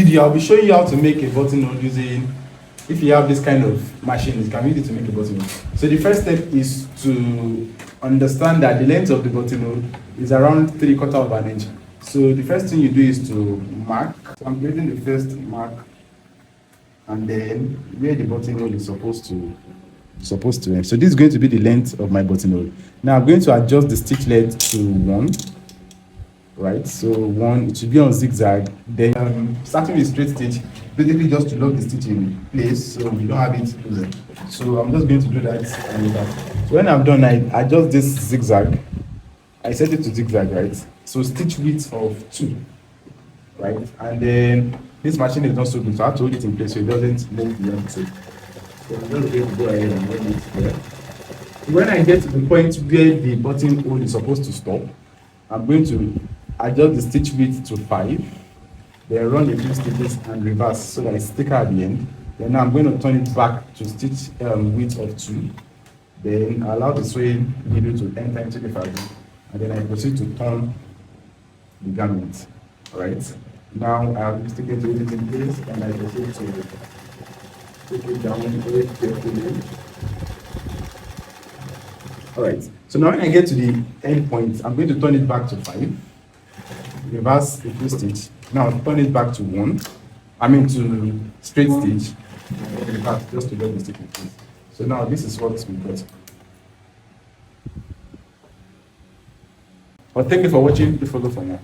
video, I'll be showing you how to make a buttonhole using, if you have this kind of machine, it can be easy to make a buttonhole. So the first step is to understand that the length of the buttonhole is around 3/4 of an inch. So the first thing you do is to mark. So I'm creating the first mark, and then where the buttonhole is supposed to end. So this is going to be the length of my buttonhole. Now I'm going to adjust the stitch length to 1. Right, so 1, it should be on zigzag. Then starting with straight stitch, basically just to lock the stitch in place so we don't have it loosen. So I'm just going to do that and that. So when I'm done, I adjust this zigzag. I set it to zigzag, right? So stitch width of 2, right? And then this machine is not so good, so I have to hold it in place so it doesn't move beyond 2. So I'm just going to go ahead and hold it there. When I get to the point where the buttonhole is supposed to stop, I'm going to adjust the stitch width to 5, then run a few stitches and reverse so that it's thicker at the end. Then I'm going to turn it back to stitch width of 2, then allow the sewing needle to enter into the fabric, and then I proceed to turn the garment. Alright, now I'm sticking to it in place and I proceed to take it down very carefully. Alright, so now when I get to the end point, I'm going to turn it back to 5, reverse a few stitch, now turn it back to 1, to straight stitch, and reverse just to get the stitch in place. So now this is what we got. Well, thank you for watching. Please follow for more.